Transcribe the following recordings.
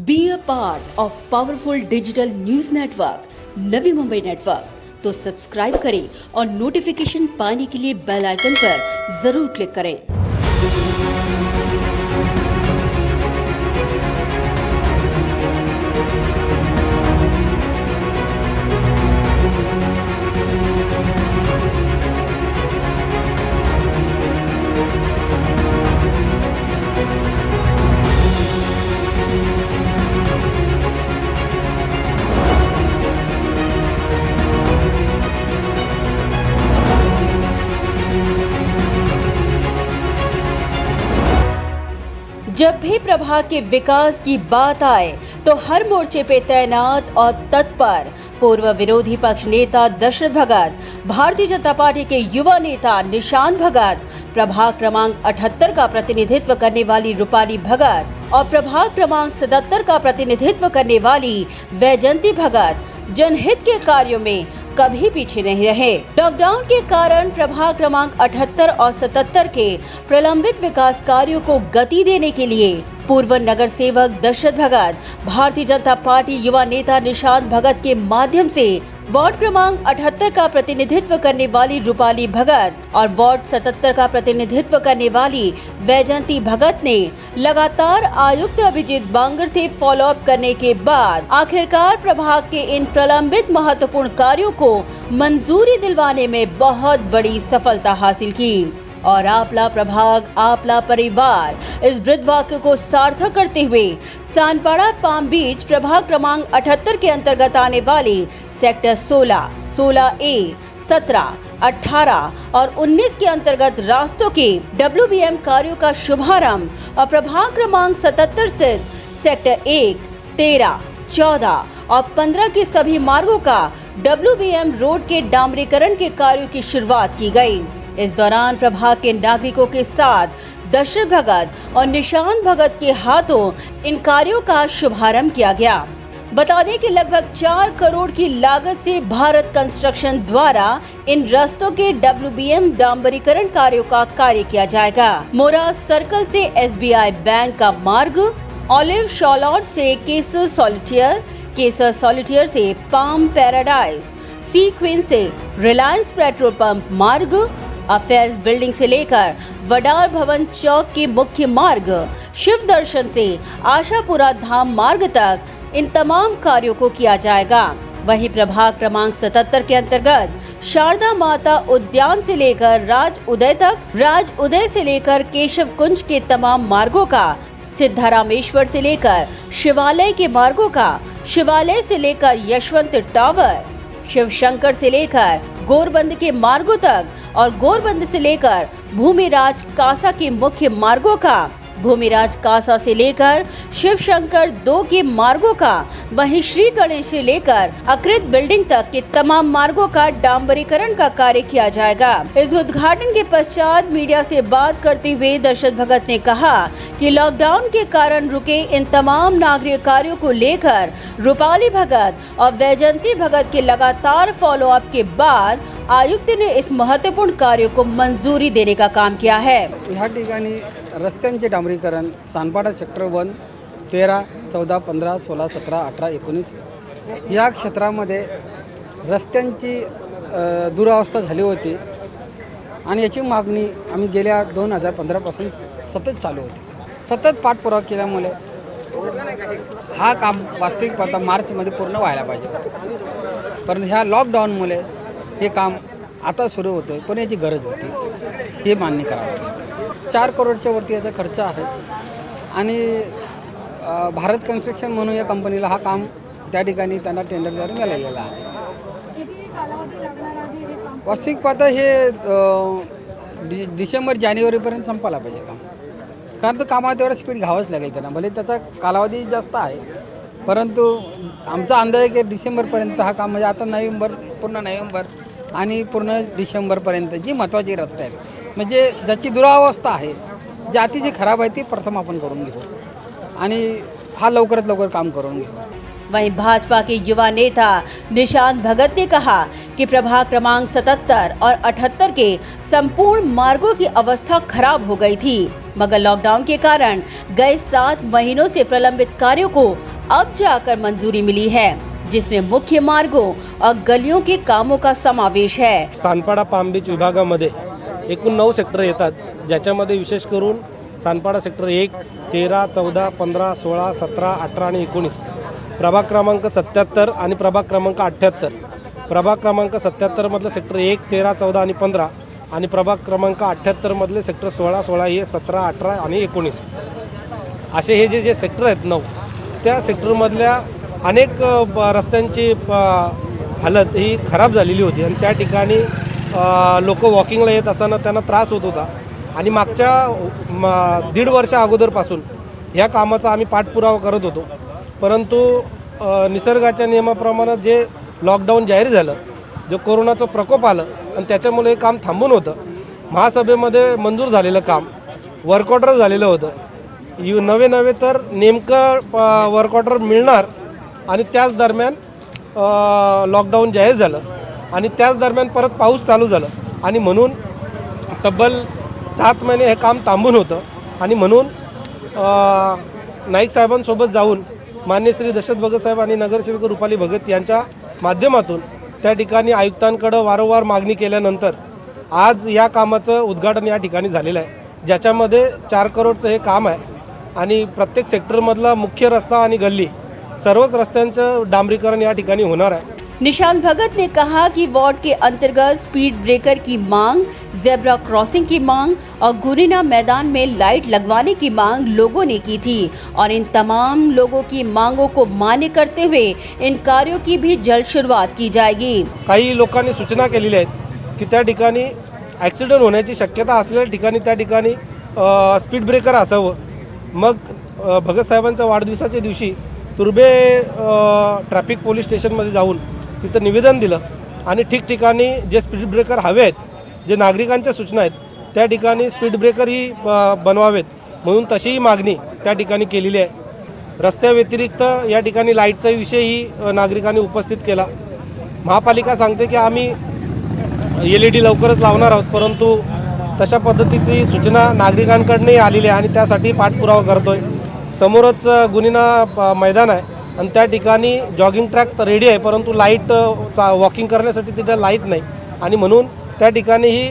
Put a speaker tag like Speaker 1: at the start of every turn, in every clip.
Speaker 1: Be a part of powerful digital news network Navi Mumbai network. तो subscribe करें और notification पाने के लिए बेल आइकन पर जरूर क्लिक करें। जब भी प्रभाग के विकास की बात आए तो हर मोर्चे पे तैनात और तत्पर पूर्व विरोधी पक्ष नेता दशरथ भगत, भारतीय जनता पार्टी के युवा नेता निशांत भगत, प्रभाग क्रमांक 78 का प्रतिनिधित्व करने वाली रूपाली भगत और प्रभाग क्रमांक 77 का प्रतिनिधित्व करने वाली वैजंती भगत जनहित के कार्यों में कभी पीछे नहीं रहे। लॉकडाउन के कारण प्रभाग क्रमांक 78 और 77 के प्रलंबित विकास कार्यों को गति देने के लिए पूर्व नगर सेवक दशरथ भगत, भारतीय जनता पार्टी युवा नेता निशांत भगत के माध्यम से वार्ड क्रमांक 78 का प्रतिनिधित्व करने वाली रूपाली भगत और वार्ड 77 का प्रतिनिधित्व करने वाली वैजंती भगत ने लगातार आयुक्त अभिजीत बांगर से फॉलोअप करने के बाद आखिरकार प्रभाग के इन प्रलंबित महत्वपूर्ण कार्यों को मंजूरी दिलवाने में बहुत बड़ी सफलता हासिल की और आपला प्रभाग आपला परिवार इस वृद्ध वाक्य को सार्थक करते हुए सानपाड़ा पाम बीच प्रभाग क्रमांक 78 के अंतर्गत आने वाले सेक्टर 16, 16A, 17, 18 और 19 के अंतर्गत रास्तों के WBM कार्यों का शुभारंभ और प्रभाग क्रमांक 77 स्थित सेक्टर 1, 13, 14 और 15 के सभी मार्गों का WBM रोड के डामरीकरण के कार्यों की शुरुआत की गई। इस दौरान प्रभाग के नागरिकों के साथ दशरथ भगत और निशांत भगत के हाथों इन कार्यों का शुभारंभ किया गया। बता दें कि लगभग 4 करोड़ की लागत से भारत कंस्ट्रक्शन द्वारा इन रास्तों के WBM डांबरीकरण कार्यों का कार्य किया जाएगा। मोरा सर्कल से SBI बैंक का मार्ग, ऑलिव शॉलॉट से केसर सॉलिटियर से पाम पैराडाइज, सीक्वेंस से रिलायंस पेट्रोल पंप मार्ग, अफेयर्स बिल्डिंग से लेकर वडार भवन चौक के मुख्य मार्ग, शिव दर्शन से आशापुरा धाम मार्ग तक इन तमाम कार्यों को किया जाएगा। वहीं प्रभाग क्रमांक 77 के अंतर्गत शारदा माता उद्यान से लेकर राज उदय से लेकर केशव कुंज के तमाम मार्गों का, सिद्धारामेश्वर से लेकर शिवालय के मार्गों का, शिवालय से लेकर यशवंत टावर, शिव शंकर से लेकर गोरबंद के मार्गों तक और गोरबंद से लेकर भूमिराज कासा के मुख्य मार्गों का, भूमिराज कासा से लेकर शिव शंकर 2 के मार्गों का, वहीं श्री गणेश से लेकर अकृत बिल्डिंग तक के तमाम मार्गों का डांबरीकरण का कार्य किया जाएगा। इस उद्घाटन के पश्चात मीडिया से बात करते हुए दशरथ भगत ने कहा कि लॉकडाउन के कारण रुके इन तमाम नागरिक कार्यों को लेकर रूपाली भगत और वैजंती भगत के लगातार फॉलोअप के बाद आयुक्त ने इस महत्वपूर्ण कार्य को मंजूरी देने का काम किया है।
Speaker 2: रस्त्यांचे डांबरीकरण सानपाडा सेक्टर 1, 13, 14, 15, 16, 17, 18, 19 या क्षेत्रामध्ये रस्त्यांची दुरावस्था झाली होती आणि याची मागणी आम्ही गेल्या 2015 पासून सतत चालू होती। सतत पाठपुरावा केल्यामुळे हा काम वास्तविक पाहता मार्चमध्ये पूर्ण व्हायला पाहिजे, पण ह्या लॉकडाऊनमुळे हे काम आता सुरू होतं, पण याची गरज होती हे मान्य करावं। 4 करोडच्या वरती याचा खर्च आहे आणि भारत कन्स्ट्रक्शन म्हणून या कंपनीला हा काम त्या ठिकाणी त्यांना टेंडरद्वारे मिळालेला आहे। वास्तविक पाहता हे डिसेंबर जानेवारीपर्यंत संपायला पाहिजे काम, कारण तो कामात एवढा स्पीड घ्यावंच लागेल त्यांना, भले त्याचा कालावधी जास्त आहे, परंतु आमचा अंदाज आहे की डिसेंबरपर्यंत हा काम, म्हणजे आता पूर्ण नोव्हेंबर आणि पूर्ण डिसेंबरपर्यंत जी महत्त्वाची रस्ते आहेत, म्हणजे ज्याची दुरावस्था आहे, जी अतिशय खराब आहे, ती प्रथम आपण करून घेऊ आणि हा लवकरात लवकर काम करून घेऊ।
Speaker 1: वहीं भाजपा के युवा नेता निशांत भगत ने कहा कि प्रभाग क्रमांक 77 और 78 के संपूर्ण मार्गों की अवस्था खराब हो गई थी, मगर लॉकडाउन के कारण गए 7 महीनों से प्रलंबित कार्यों को अब जाकर मंजूरी मिली है, जिसमें मुख्य मार्गों और गलियों के कामों का समावेश है।
Speaker 3: सानपाडा पाम बीच विभागामध्ये एकूण 9 सेक्टर येतात, ज्याच्यामध्ये विशेष करून सानपाडा सेक्टर 1, 13, 14, 15, 16, 17, 18 आणि 19, प्रभाग क्रमांक 77 आणि प्रभाग क्रमांक 78, प्रभाग क्रमांक 77 मधलं सेक्टर 1, 13, 14 आणि 15 आणि प्रभाग क्रमांक 78 मधले सेक्टर 16, 16 हे 17, 18 आणि 19 असे हे जे सेक्टर आहेत 9, त्या सेक्टरमधल्या अनेक रस्त्यांची हालत ही खराब झालेली होती आणि त्या ठिकाणी लोक वॉकिंगला येत असताना त्यांना त्रास होत होता आणि मागच्या 1.5 वर्ष अगोदरपासून ह्या कामाचा आम्ही पाठपुरावा करत होतो, परंतु निसर्गाच्या नियमाप्रमाणे जे लॉकडाऊन जाहीर झालं, जो कोरोनाचं प्रकोप आलं आणि त्याच्यामुळे हे काम थांबून होतं. महासभेमध्ये मंजूर झालेलं काम वर्क ऑर्डर झालेलं होतं. नवे तर नेमकं वर्क ऑर्डर मिळणार आणि त्याच दरम्यान लॉकडाऊन जाहीर झालं आणि त्याच दरम्यान परत पाऊस चालू झालं आणि म्हणून तब्बल 7 महिने हे काम थांबून होतं आणि म्हणून नाईक साहेबांसोबत जाऊन माननीय श्री दशरथ भगत साहेब आणि नगरसेवक रुपाली भगत यांच्या माध्यमातून त्या ठिकाणी आयुक्तांकडे वारंवार मागणी केल्यानंतर आज या कामाचं उद्घाटन या ठिकाणी झालेलं आहे, ज्याच्यामध्ये 4 करोडचं हे काम आहे आणि प्रत्येक सेक्टरमधला मुख्य रस्ता आणि गल्ली सर्वच रस्त्यांचं डांबरीकरण या ठिकाणी होणार आहे.
Speaker 1: निशांत भगत ने कहा कि वार्ड के अंतर्गत स्पीड ब्रेकर की मांग, जेब्रा क्रॉसिंग की मांग और गुरीना मैदान में लाइट लगवाने की मांग लोगों ने की थी और इन तमाम लोगों की मांगों को मान्य करते हुए इन कार्यों की भी जल्द शुरुआत की जाएगी.
Speaker 3: काही लोकांनी सूचना केलेल्या आहेत की त्या ठिकाणी ॲक्सिडेंट होण्याची शक्यता असलेल्या ठिकाणी त्या ठिकाणी स्पीड ब्रेकर असावं. मग भगत साहेबांच्या वाढदिवसाच्या दिवशी तुर्बे ट्रॅफिक पोलीस स्टेशनमध्ये जाऊन तिथं निवेदन दिलं आणि ठिकठिकाणी जे स्पीड ब्रेकर हवे आहेत, जे नागरिकांच्या सूचना आहेत, त्या ठिकाणी स्पीड ब्रेकरही बनवावेत म्हणून तशीही मागणी त्या ठिकाणी केलेली आहे. रस्त्याव्यतिरिक्त या ठिकाणी लाईटचा विषयही नागरिकांनी उपस्थित केला. महापालिका सांगते की आम्ही LED लवकरच लावणार आहोत, परंतु तशा पद्धतीची सूचना नागरिकांकडूनही आलेली आहे आणि त्यासाठी पाठपुरावा करतो आहे. समोरच गुनीना मैदान आहे आणि त्या ठिकाणी जॉगिंग ट्रॅक तर रेडी आहे, परंतु लाईट वॉकिंग करण्यासाठी तिथे लाईट नाही आणि म्हणून त्या ठिकाणीही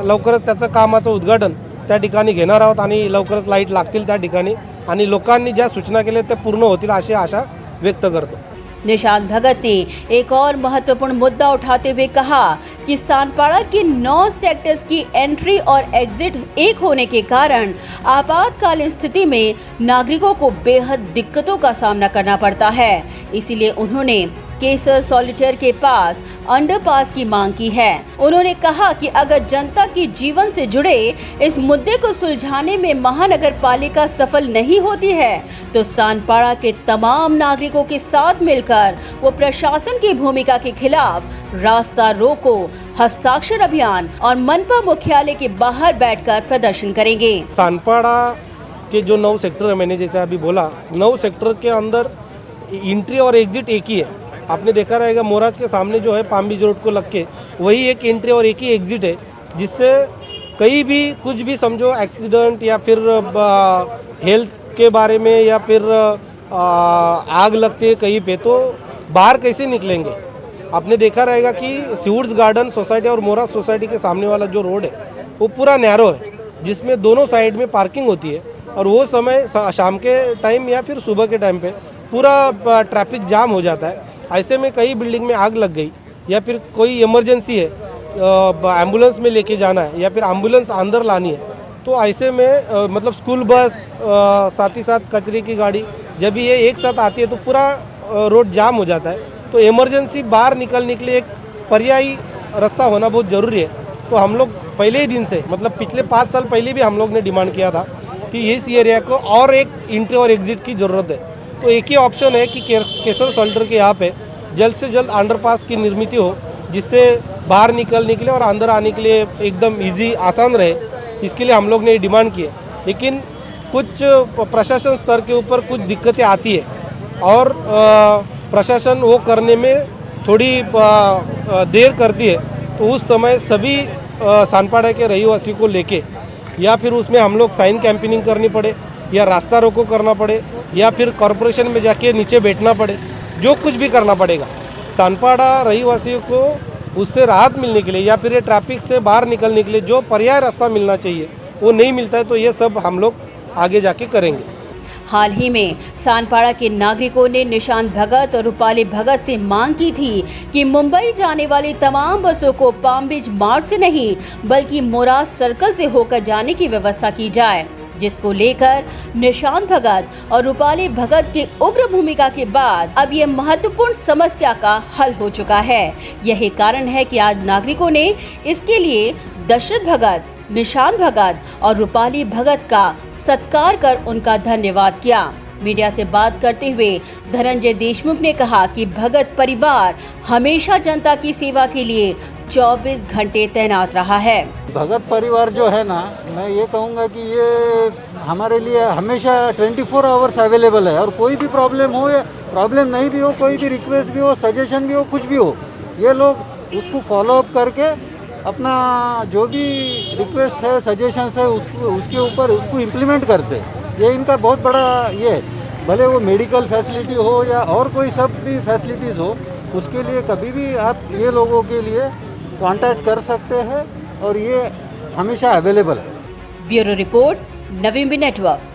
Speaker 3: लवकरच त्याचं कामाचं उद्घाटन त्या ठिकाणी घेणार आहोत आणि लवकरच लाईट लागतील त्या ठिकाणी आणि लोकांनी ज्या सूचना केल्या त्या पूर्ण होतील अशी आशा व्यक्त करतो.
Speaker 1: निशांत भगत ने एक और महत्वपूर्ण मुद्दा उठाते हुए कहा कि सानपाड़ा के 9 सेक्टर्स की एंट्री और एग्जिट एक होने के कारण आपातकालीन स्थिति में नागरिकों को बेहद दिक्कतों का सामना करना पड़ता है. इसीलिए उन्होंने केसर सॉलिटेयर के पास अंडरपास की मांग की है. उन्होंने कहा कि अगर जनता की जीवन से जुड़े इस मुद्दे को सुलझाने में महानगर पालिका सफल नहीं होती है तो सानपाड़ा के तमाम नागरिकों के साथ मिलकर वो प्रशासन की भूमिका के खिलाफ रास्ता रोको, हस्ताक्षर अभियान और मनपा मुख्यालय के बाहर बैठकर प्रदर्शन करेंगे.
Speaker 3: सानपाड़ा के जो 9 सेक्टर है, मैंने जैसे अभी बोला, 9 सेक्टर के अंदर एंट्री और एग्जिट एक ही है. आपने देखा रहेगा मोराज के सामने जो है पाम बीच रोड को लग के वही एक एंट्री और एक ही एग्जिट है, जिससे कहीं भी कुछ भी समझो एक्सीडेंट या फिर हेल्थ के बारे में या फिर आग लगती है कहीं पे तो बाहर कैसे निकलेंगे. आपने देखा रहेगा कि सीवूड्स गार्डन सोसाइटी और मोराज सोसाइटी के सामने वाला जो रोड है वो पूरा नैरो है, जिसमें दोनों साइड में पार्किंग होती है और वो समय शाम के टाइम या फिर सुबह के टाइम पे पूरा ट्रैफिक जाम हो जाता है. ऐसे में कई बिल्डिंग में आग लग गई या फिर कोई इमरजेंसी है, एम्बुलेंस में लेके जाना है या फिर एम्बुलेंस अंदर लानी है, तो ऐसे में मतलब स्कूल बस साथ ही साथ कचरे की गाड़ी जब ये एक साथ आती है तो पूरा रोड जाम हो जाता है. तो इमरजेंसी बाहर निकलने के लिए एक पर्यायी रास्ता होना बहुत ज़रूरी है. तो हम लोग पहले ही दिन से मतलब पिछले 5 साल पहले भी हम लोग ने डिमांड किया था कि इस एरिया को और एक एंट्री और एग्जिट की ज़रूरत है. तो एक ही ऑप्शन है कि केसर सॉल्टर के यहाँ पे जल्द से जल्द अंडरपास की निर्मित हो, जिससे बाहर निकलने के लिए और अंदर आने के लिए एकदम इजी आसान रहे. इसके लिए हम लोग ने डिमांड की है, लेकिन कुछ प्रशासन स्तर के ऊपर कुछ दिक्कतें आती है और प्रशासन वो करने में थोड़ी देर करती है. तो उस समय सभी सानपाड़ा के रहिवासी को लेके या फिर उसमें हम लोग साइन कैंपेनिंग करनी पड़े या रास्ता रोको करना पड़े या फिर कॉरपोरेशन में जाके नीचे बैठना पड़े, जो कुछ भी करना पड़ेगा, सानपाड़ा रहीवासियों को उससे राहत मिलने के लिए या फिर ये ट्रैफिक से बाहर निकलने के लिए जो पर्याय रास्ता मिलना चाहिए वो नहीं मिलता है, तो ये सब हम लोग आगे जाके करेंगे।
Speaker 1: हाल ही में सानपाड़ा के नागरिकों ने निशांत भगत और रूपाली भगत से मांग की थी कि मुंबई जाने वाली तमाम बसों को पाम बीच मार्ग से नहीं बल्कि मोराज सर्कल से होकर जाने की व्यवस्था की जाए, जिसको लेकर निशांत भगत और रूपाली भगत की उग्र भूमिका के बाद अब ये महत्वपूर्ण समस्या का हल हो चुका है। यही कारण है कि आज नागरिकों ने इसके लिए दशरथ भगत, निशांत भगत और रूपाली भगत का सत्कार कर उनका धन्यवाद किया। मीडिया से बात करते हुए धनंजय देशमुख ने कहा कि भगत परिवार हमेशा जनता की सेवा के लिए 24 घंटे तैनात रहा है।
Speaker 4: भगत परिवार जो है ना, मैं ये कहूँगा कि ये हमारे लिए हमेशा 24 आवर्स अवेलेबल है, और कोई भी प्रॉब्लम हो या प्रॉब्लम नहीं भी हो, कोई भी रिक्वेस्ट भी हो, सजेशन भी हो, कुछ भी हो, ये लोग उसको फॉलो अप करके अपना जो भी रिक्वेस्ट है, सजेशंस है, उसके ऊपर उसको इम्प्लीमेंट करते हैं। ये इनका बहुत बड़ा ये है। भले वो मेडिकल फैसिलिटी हो या और कोई सब भी फैसिलिटीज़ हो, उसके लिए कभी भी आप ये लोगों के लिए कांटेक्ट कर सकते हैं और ये हमेशा अवेलेबल है।
Speaker 1: ब्यूरो रिपोर्ट, नवीन नेटवर्क।